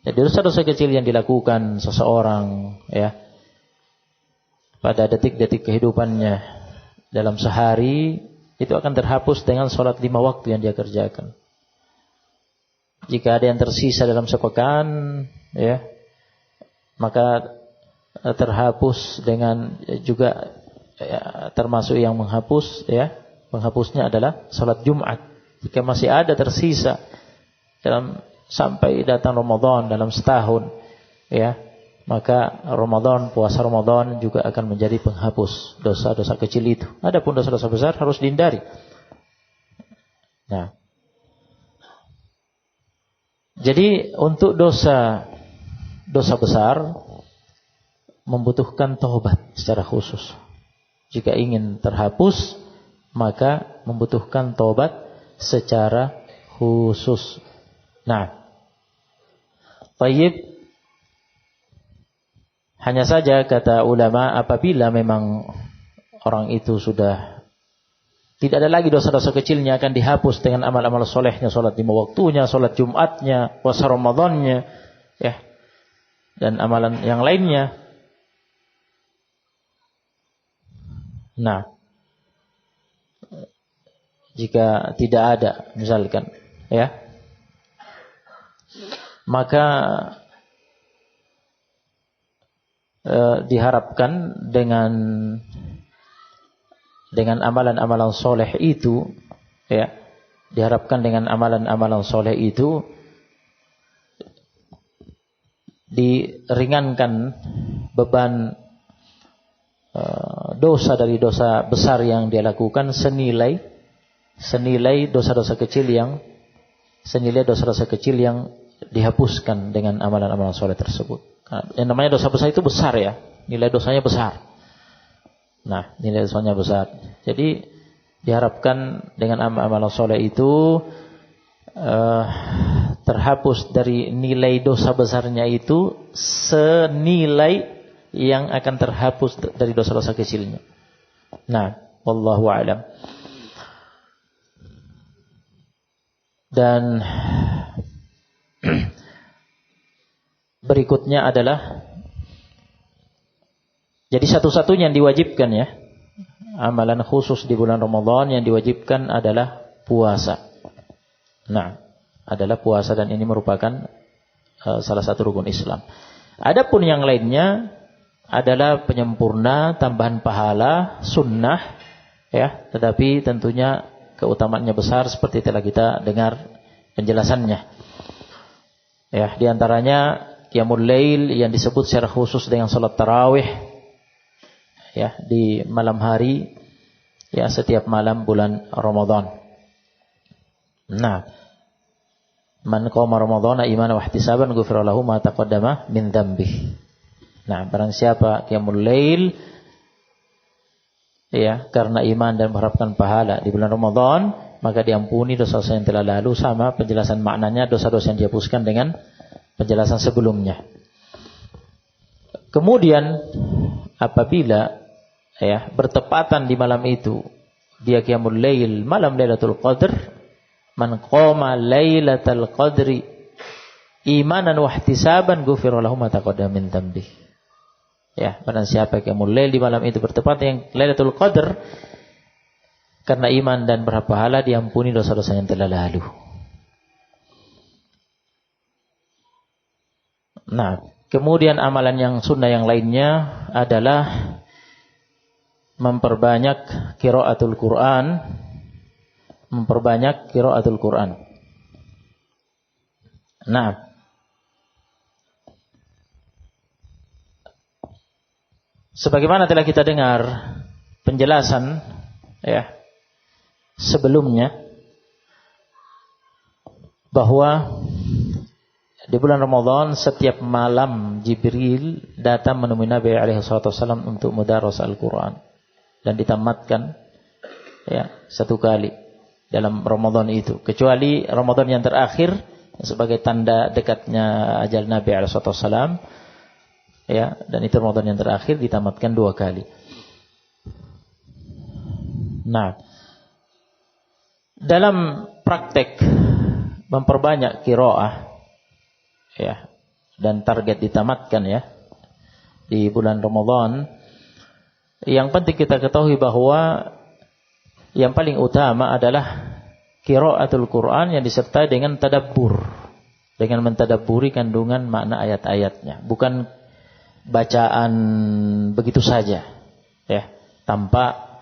Jadi dosa-dosa kecil yang dilakukan seseorang ya pada detik-detik kehidupannya dalam sehari itu akan terhapus dengan sholat 5 waktu yang dia kerjakan. Jika ada yang tersisa dalam sepekan ya, maka terhapus dengan juga ya, termasuk yang menghapus ya, penghapusnya adalah sholat Jumat Jika masih ada tersisa sampai datang Ramadan dalam setahun, ya, maka puasa Ramadan juga akan menjadi penghapus dosa-dosa kecil itu. Adapun dosa-dosa besar harus dihindari. Nah, jadi untuk dosa besar membutuhkan taubat secara khusus. Jika ingin terhapus, maka membutuhkan taubat secara khusus. Nah, baik. Hanya saja kata ulama, apabila memang orang itu sudah tidak ada lagi dosa-dosa kecilnya, akan dihapus dengan amal-amal solehnya, sholat 5 waktunya, sholat Jumatnya, puasa Ramadannya, ya, dan amalan yang lainnya. Nah, jika tidak ada, misalkan, ya, maka diharapkan dengan amalan-amalan soleh itu, ya, diharapkan dengan amalan-amalan soleh itu diringankan beban dosa dari dosa besar yang dia lakukan senilai dosa-dosa kecil yang dihapuskan dengan amalan-amalan soleh tersebut. Yang namanya dosa besar itu besar, ya, nilai dosanya besar. Nah, nilai dosanya besar. Jadi diharapkan dengan amalan soleh itu terhapus dari nilai dosa besarnya itu senilai yang akan terhapus dari dosa-dosa kecilnya. Nah, wallahu a'lam. Dan berikutnya adalah, jadi satu-satunya yang diwajibkan, ya, amalan khusus di bulan Ramadan yang diwajibkan adalah puasa. Nah, adalah puasa, dan ini merupakan salah satu rukun Islam. Adapun yang lainnya adalah penyempurna, tambahan pahala, sunnah, ya, tetapi tentunya keutamaannya besar seperti telah kita dengar penjelasannya. Ya, di antaranya qiyamul lail yang disebut secara khusus dengan salat tarawih, ya, di malam hari, ya, setiap malam bulan Ramadan. Nah, man qama ramadhana imanan wa ihtisaban ghufira lahu ma taqaddama min dzambihi. Nah, barang siapa qiyamul lail, ya, karena iman dan mengharapkan pahala di bulan Ramadan, maka diampuni dosa-dosa yang telah lalu, sama penjelasan maknanya dosa-dosa yang dihapuskan dengan penjelasan sebelumnya. Kemudian apabila, ya, bertepatan di malam itu dia qiyamul lail malam Lailatul Qadar, man qama Lailatul Qadri imanan wa ihtisaban ghufira lahu ma taqaddama min dzambihi. Ya, barang siapa qiyamul lail di malam itu bertepatan yang Lailatul Qadar, karena iman dan berharap pahala, diampuni dosa-dosa yang telah lalu. Nah, kemudian amalan yang sunnah yang lainnya adalah memperbanyak qiraatul Quran, Nah, sebagaimana telah kita dengar penjelasan, ya, sebelumnya, bahwa di bulan Ramadan setiap malam Jibril datang menemui Nabi SAW untuk mudaras Al-Quran, dan ditamatkan, ya, 1 kali dalam Ramadan itu, kecuali Ramadan yang terakhir sebagai tanda dekatnya ajal Nabi SAW, ya, dan itu Ramadan yang terakhir ditamatkan 2 kali. Nah, dalam praktek memperbanyak qiraah, ya, dan target ditamatkan, ya, di bulan Ramadan, yang penting kita ketahui bahwa yang paling utama adalah qiraatul Quran yang disertai dengan tadabbur, dengan mentadabburi kandungan makna ayat-ayatnya, bukan bacaan begitu saja, ya, tanpa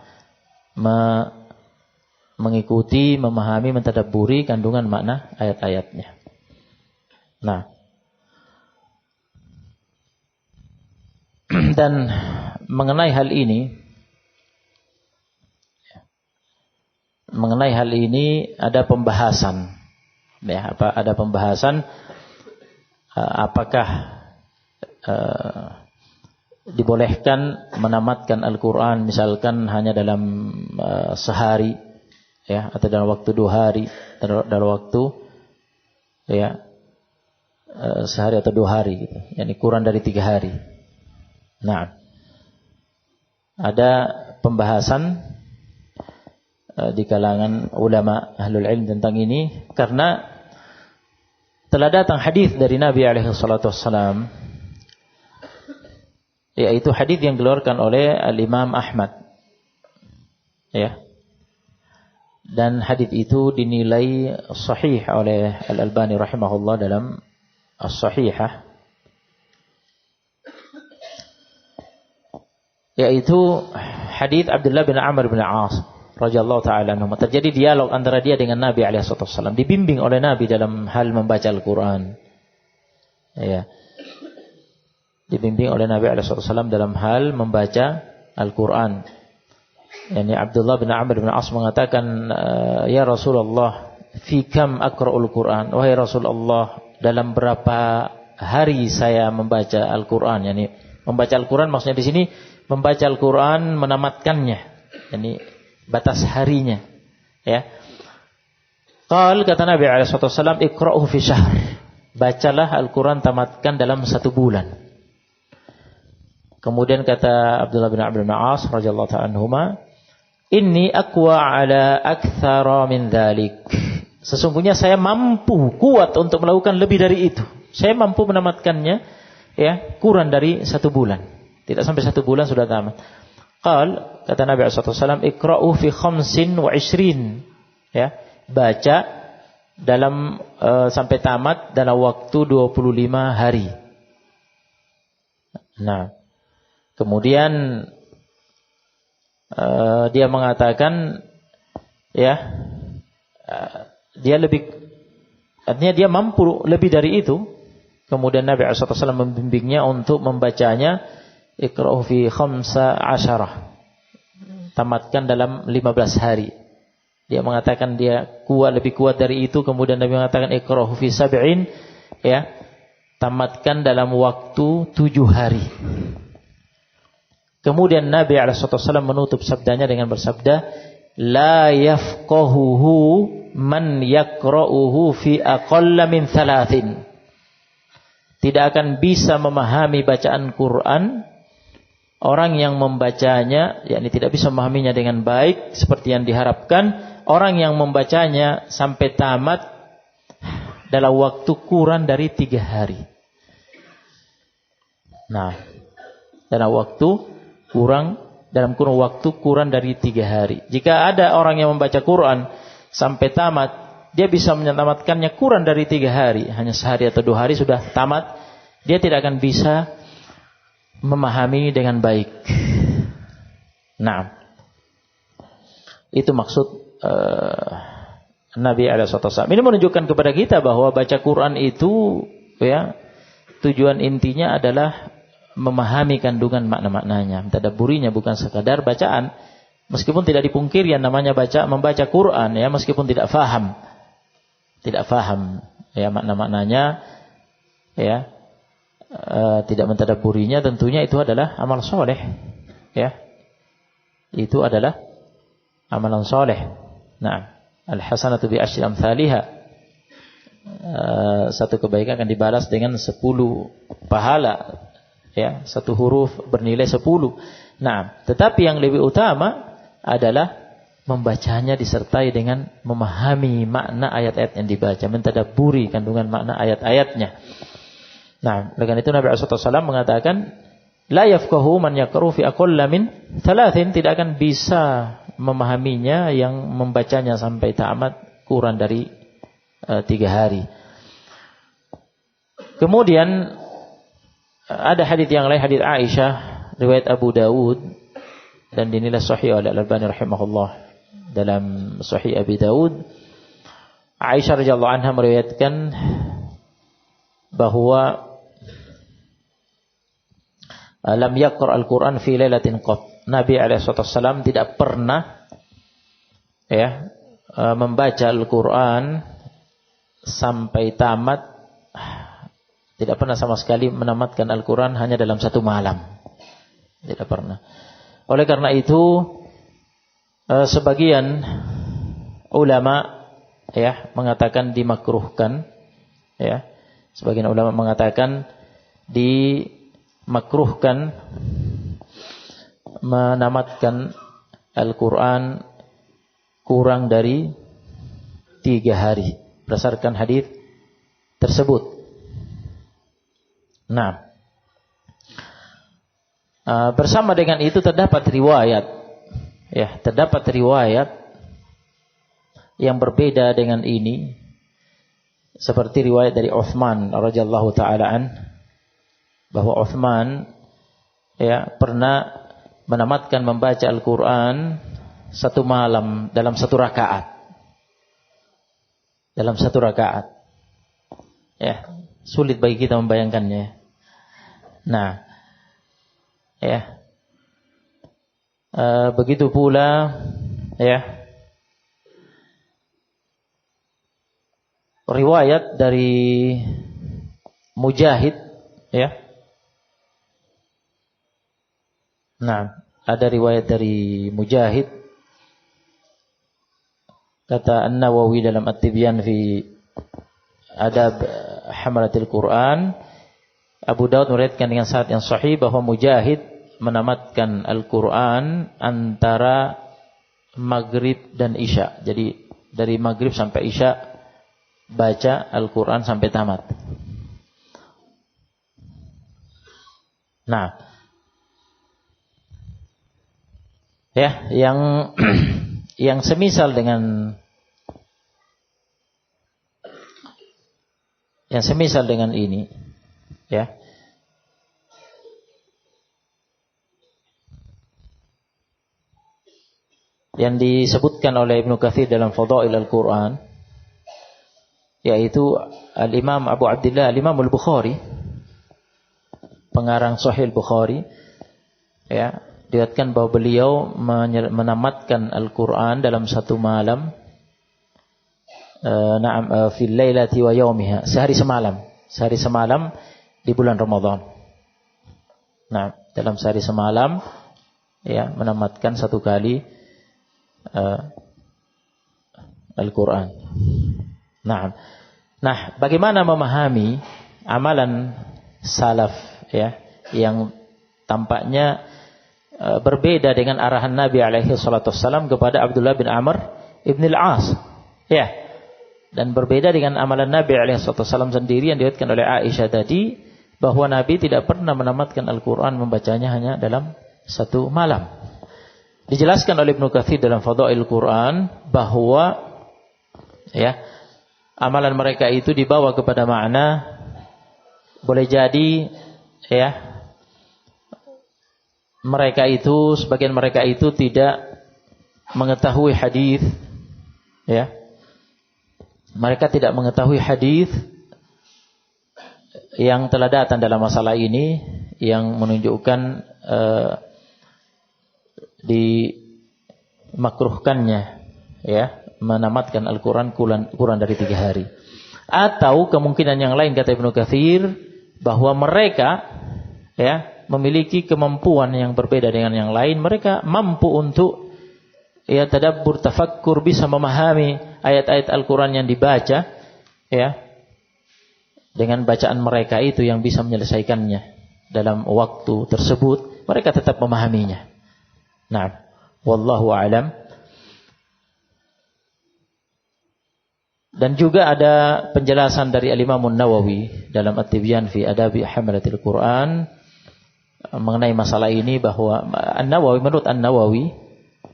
mengikuti, memahami, mentadabburi kandungan makna ayat-ayatnya. Nah, dan mengenai hal ini ada pembahasan, ya, ada pembahasan apakah dibolehkan menamatkan Al-Quran misalkan hanya dalam sehari, ya, atau dalam waktu 2 hari, dalam waktu, ya, sehari atau 2 hari, gitu. Yani kurang dari 3 hari. Nah, ada pembahasan di kalangan ulama ahlul ilm tentang ini, karena telah datang hadis dari Nabi alaihi salatu wassalam, yaitu hadis yang dikeluarkan oleh Al-Imam Ahmad, ya. Dan hadis itu dinilai sahih oleh Al-Albani rahimahullah dalam As-Sahihah, yaitu hadis Abdullah bin Amr bin As radhiyallahu taala anhu. Terjadi dialog antara dia dengan Nabi alaihi wasallam, dibimbing oleh Nabi dalam hal membaca Al-Qur'an. Ya. Dibimbing oleh Nabi alaihi wasallam dalam hal membaca Al-Qur'an. Yani Abdullah bin Amr bin As mengatakan, "Ya Rasulullah, fi kam aqra'ul Qur'an?" Wahai Rasulullah, dalam berapa hari saya membaca Al-Qur'an? Yani membaca Al-Qur'an maksudnya di sini membaca Al-Qur'an, menamatkannya. Yani batas harinya, ya. Qal, kata Nabi alaihi wasallam, "Iqra'uhu fi syahr." Bacalah Al-Qur'an, tamatkan dalam 1 bulan. Kemudian kata Abdullah bin Amr bin As radhiyallahu ta'ala anhuma, "Inni aqwa ala aktsara min dzalik." Sesungguhnya saya mampu, kuat untuk melakukan lebih dari itu. Saya mampu menamatkannya, ya, kurang dari 1 bulan. Tidak sampai 1 bulan sudah tamat. Qal, kata Nabi sallallahu alaihi wasallam, "Iqra'u fi 25." Ya, baca dalam sampai tamat dalam waktu 25 hari. Nah, kemudian dia mengatakan, ya, dia artinya dia mampu lebih dari itu. Kemudian Nabi sallallahu alaihi wasallam membimbingnya untuk membacanya, "Iqra'u fi 15." Tamatkan dalam 15 hari. Dia mengatakan dia lebih kuat dari itu. Kemudian Nabi mengatakan, "Iqra'u fi 7." Ya, tamatkan dalam waktu 7 hari. Kemudian Nabi SAW menutup sabdanya dengan bersabda, "La yafqahuhu man yaqra'uhu fi aqalla min 3." Tidak akan bisa memahami bacaan Quran orang yang membacanya, yakni tidak bisa memahaminya dengan baik seperti yang diharapkan, orang yang membacanya sampai tamat dalam waktu kurang dari 3 hari. Nah, dalam kurun waktu kurang dari 3 hari. Jika ada orang yang membaca Quran sampai tamat, dia bisa menamatkannya kurang dari 3 hari, hanya sehari atau 2 hari sudah tamat, dia tidak akan bisa memahami dengan baik. Nah, itu maksud Nabi SAW. Ini menunjukkan kepada kita bahwa baca Quran itu, ya, tujuan intinya adalah memahami kandungan makna-maknanya, mentadabburinya, bukan sekadar bacaan. Meskipun tidak dipungkiri yang namanya membaca Quran, ya, meskipun tidak faham, ya, makna-maknanya, ya, tidak mentadabburinya, tentunya itu adalah amal soleh, ya, itu adalah amalan soleh. Nah, al-hasanatu bi asyri amsalihha, satu kebaikan akan dibalas dengan 10 pahala, ya, 1 huruf bernilai 10. Nah, tetapi yang lebih utama adalah membacanya disertai dengan memahami makna ayat-ayat yang dibaca, mentadabburi kandungan makna ayat-ayatnya. Nah, dengan itu Nabi SAW mengatakan, "La yafqahu man yaqra'u fi aqalla min 3." Tidak akan bisa memahaminya yang membacanya sampai tamat kurang dari 3 hari. Kemudian ada hadis yang lain, hadis Aisyah riwayat Abu Dawud dan dinilai sahih oleh Al-Albani rahimahullah, dalam Sahih Abi Daud, Aisyah radhiyallahu anha meriwayatkan bahwa lam yaqra al-Quran fi lailatin qat. Nabi SAW tidak pernah membaca Al-Quran sampai tamat, tidak pernah sama sekali menamatkan Al-Quran hanya dalam satu malam. Tidak pernah. Oleh karena itu, sebagian ulama mengatakan dimakruhkan. Sebagian ulama mengatakan dimakruhkan menamatkan Al-Quran kurang dari 3 hari berdasarkan hadis tersebut. Nah, bersama dengan itu terdapat riwayat yang berbeda dengan ini, seperti riwayat dari Utsman radhiyallahu taala an, bahwa Utsman pernah menamatkan membaca Al-Quran satu malam dalam satu rakaat. Dalam satu rakaat. Sulit bagi kita membayangkannya. Nah, begitu pula riwayat dari Mujahid Nah, ada riwayat dari Mujahid, kata An-Nawawi dalam At-Tibyan fi Adab Hamalatil Quran, Abu Daud meriwayatkan dengan sanad yang sahih bahwa Mujahid menamatkan Al-Quran antara Maghrib dan Isya. Jadi dari Maghrib sampai Isya baca Al-Quran sampai tamat. Nah, yang semisal dengan ini, yang disebutkan oleh Ibnu Katsir dalam Fadail Al-Quran, yaitu Al-Imam Abu Abdillah Al-Imam Al-Bukhari, pengarang Sahih Al-Bukhari, diriwayatkan bahwa beliau menamatkan Al-Quran dalam satu malam, fil lailati wa yaumiha, sehari semalam di bulan Ramadan. Nah, dalam sehari semalam menamatkan satu kali Al-Quran. Nah, bagaimana memahami amalan salaf yang tampaknya berbeda dengan arahan Nabi alaihi salatu wassalam kepada Abdullah bin Amr ibn al-As, dan berbeda dengan amalan Nabi alaihi salatu wassalam sendiri yang diriwayatkan oleh Aisyah tadi, bahwa Nabi tidak pernah menamatkan Al-Quran, membacanya hanya dalam satu malam. Dijelaskan oleh Ibnu Katsir dalam Fadail Quran bahwa amalan mereka itu dibawa kepada makna, boleh jadi sebagian mereka itu tidak mengetahui hadis, mereka tidak mengetahui hadis yang telah datang dalam masalah ini, yang menunjukkan dimakruhkannya menamatkan Al-Quran kurang dari 3 hari. Atau kemungkinan yang lain, kata Ibnu Katsir, bahwa mereka memiliki kemampuan yang berbeda dengan yang lain. Mereka mampu untuk tadabbur, tafakkur, bisa memahami ayat-ayat Al-Quran yang dibaca, dengan bacaan mereka itu yang bisa menyelesaikannya dalam waktu tersebut. Mereka tetap memahaminya. Nah, wallahu a'lam. Dan juga ada penjelasan dari Al-Imam An-Nawawi dalam At-Tibyan fi Adabi Hamalatil Quran mengenai masalah ini, bahwa menurut An-Nawawi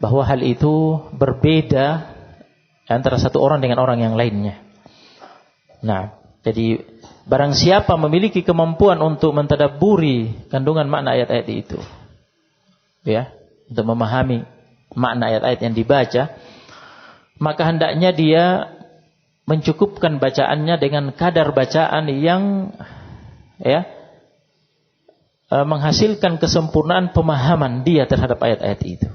bahwa hal itu berbeda antara satu orang dengan orang yang lainnya. Nah, jadi barang siapa memiliki kemampuan untuk mentadabburi kandungan makna ayat-ayat itu, untuk memahami makna ayat-ayat yang dibaca, maka hendaknya dia mencukupkan bacaannya dengan kadar bacaan yang menghasilkan kesempurnaan pemahaman dia terhadap ayat-ayat itu.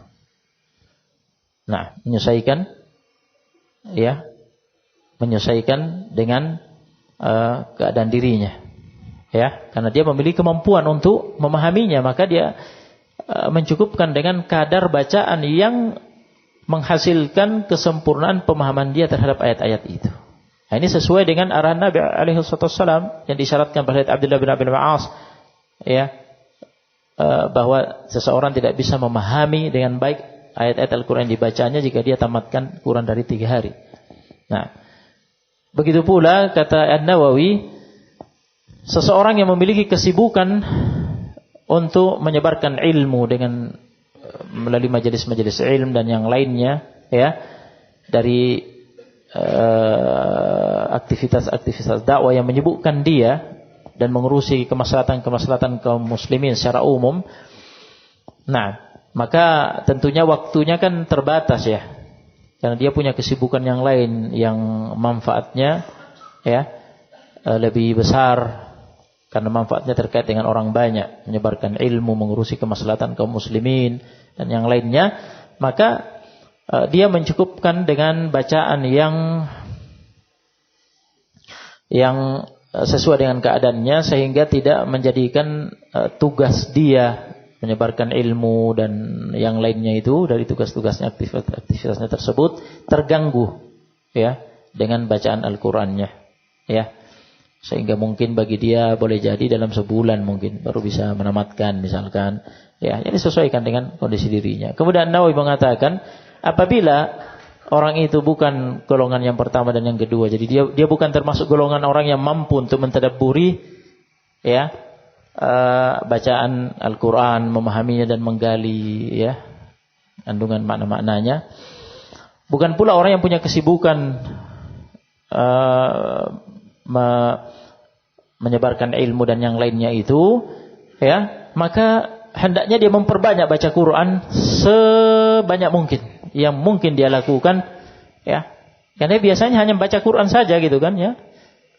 Nah, menyesuaikan dengan keadaan dirinya, karena dia memiliki kemampuan untuk memahaminya, maka dia mencukupkan dengan kadar bacaan yang menghasilkan kesempurnaan pemahaman dia terhadap ayat-ayat itu. Nah, ini sesuai dengan arahan Nabi alaihi wasallam yang disyaratkan pada Abdullah bin Abi Al-As, bahwa seseorang tidak bisa memahami dengan baik ayat-ayat Al-Quran yang dibacanya jika dia tamatkan kurang dari 3 hari. Nah, begitu pula kata An-Nawawi, seseorang yang memiliki kesibukan untuk menyebarkan ilmu dengan melalui majelis-majelis ilmu dan yang lainnya, dari aktivitas dakwah yang menyibukkan dia dan mengurusi kemaslahatan kaum muslimin secara umum. Nah, maka tentunya waktunya kan terbatas karena dia punya kesibukan yang lain yang manfaatnya lebih besar, karena manfaatnya terkait dengan orang banyak, menyebarkan ilmu, mengurusi kemaslahatan kaum muslimin dan yang lainnya. Maka dia mencukupkan dengan bacaan yang sesuai dengan keadaannya, sehingga tidak menjadikan tugas dia menyebarkan ilmu dan yang lainnya itu dari tugas-tugasnya, aktivitasnya tersebut terganggu dengan bacaan Al-Qur'annya, sehingga mungkin bagi dia boleh jadi dalam sebulan mungkin baru bisa menamatkan misalkan, jadi sesuaikan dengan kondisi dirinya. Kemudian Nawawi mengatakan, apabila orang itu bukan golongan yang pertama dan yang kedua, jadi dia bukan termasuk golongan orang yang mampu untuk mentadabburi bacaan Al-Quran, memahaminya dan menggali kandungan makna-maknanya. Bukan pula orang yang punya kesibukan menyebarkan ilmu dan yang lainnya itu, maka hendaknya dia memperbanyak baca Quran sebanyak mungkin yang mungkin dia lakukan, karena biasanya hanya baca Quran saja gitu kan,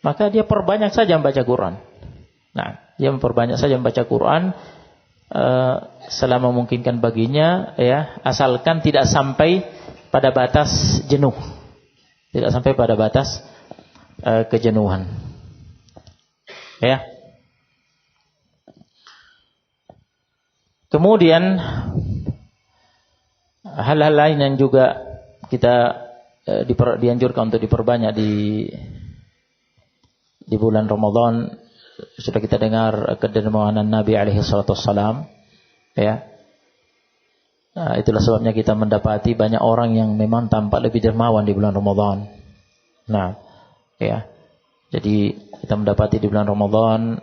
maka dia perbanyak saja membaca Quran. Nah, dia memperbanyak saja membaca Quran selama memungkinkan baginya, asalkan tidak sampai pada batas jenuh, tidak sampai pada batas kejenuhan, Kemudian hal-hal lain yang juga kita dianjurkan untuk diperbanyak di bulan Ramadan, sudah kita dengar kedermawanan Nabi alaihi salatu wassalam, Nah, itulah sebabnya kita mendapati banyak orang yang memang tampak lebih dermawan di bulan Ramadan. Nah, jadi kita mendapati di bulan Ramadan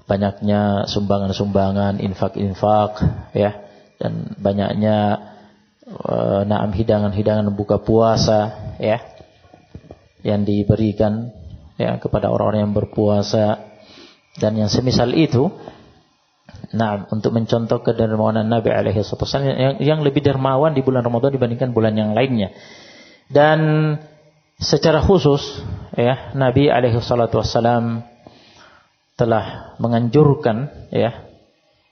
banyaknya sumbangan-sumbangan, infak-infak, dan banyaknya hidangan-hidangan buka puasa, yang diberikan kepada orang-orang yang berpuasa dan yang semisal itu. Nah, untuk mencontoh kedermawanan Nabi alaihi wasallam yang lebih dermawan di bulan Ramadan dibandingkan bulan yang lainnya. Dan secara khusus Nabi alaihi wasallam telah menganjurkan,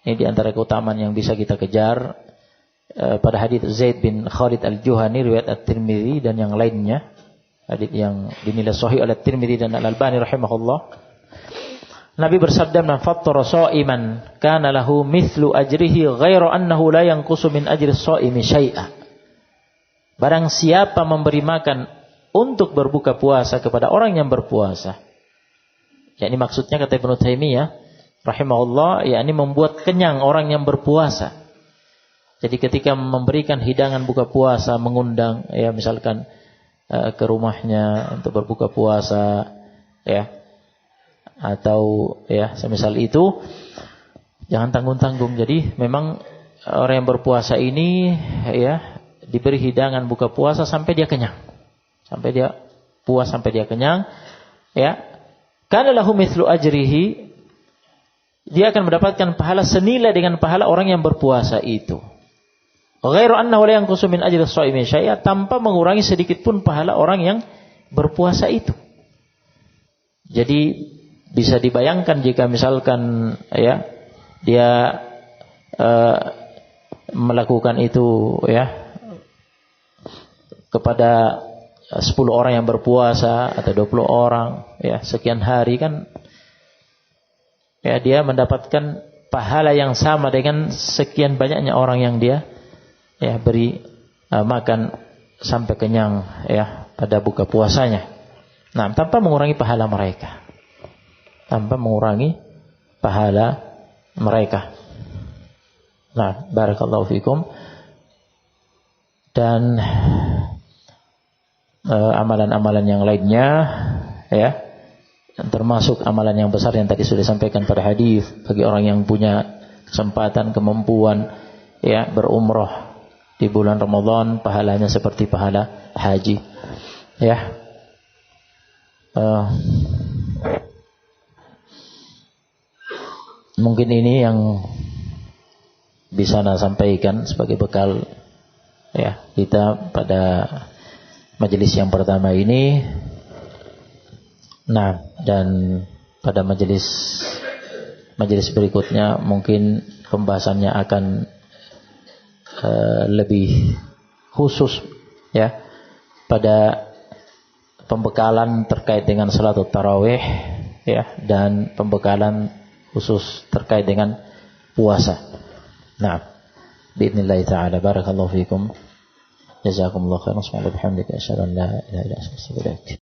ini di antara keutamaan yang bisa kita kejar pada hadits Zaid bin Khalid al-Juhani riwayat At-Tirmidzi dan yang lainnya, hadits yang dinilai sahih oleh At-Tirmidzi dan Al-Albani rahimahullah. Nabi bersabda, "Man fattara sha'iman kana lahu mithlu ajrihi ghairu annahu la yanqusu min ajri shaimi syai'a." Barang siapa memberi makan untuk berbuka puasa kepada orang yang berpuasa, yakni maksudnya kata Ibnu Taimiyah rahimahullah, yakni membuat kenyang orang yang berpuasa. Jadi ketika memberikan hidangan buka puasa, mengundang misalkan ke rumahnya untuk berbuka puasa, atau semisal itu, jangan tanggung-tanggung. Jadi memang orang yang berpuasa ini diberi hidangan buka puasa sampai dia kenyang, sampai dia puas, sampai dia kenyang, kana lahu mithlu ajrihi, dia akan mendapatkan pahala senilai dengan pahala orang yang berpuasa itu. Ghairu annahu la yanqusu min ajri shaimi syai'a, tanpa mengurangi sedikit pun pahala orang yang berpuasa itu. Jadi bisa dibayangkan jika misalkan ya dia melakukan itu ya kepada 10 orang yang berpuasa atau 20 orang ya sekian hari, kan ya dia mendapatkan pahala yang sama dengan sekian banyaknya orang yang dia ya beri makan sampai kenyang ya pada buka puasanya. Nah, tanpa mengurangi pahala mereka. Tanpa mengurangi pahala mereka. Nah, barakallahu fikum. Dan amalan-amalan yang lainnya ya, termasuk amalan yang besar yang tadi sudah disampaikan pada hadis, bagi orang yang punya kesempatan, kemampuan ya berumrah di bulan Ramadan, pahalanya seperti pahala haji ya. Mungkin ini yang bisa saya sampaikan sebagai bekal ya kita pada majelis yang pertama ini. Nah, dan pada majelis berikutnya mungkin pembahasannya akan lebih khusus ya pada pembekalan terkait dengan salatul tarawih ya, dan pembekalan khusus terkait dengan puasa. Nah, biidznillah taala, barakallahu fikum, jazakumullahu khairan, subhanallah bihamdika, asyhadu an la ilaha illa anta, astaghfiruka wa atubu ilaik.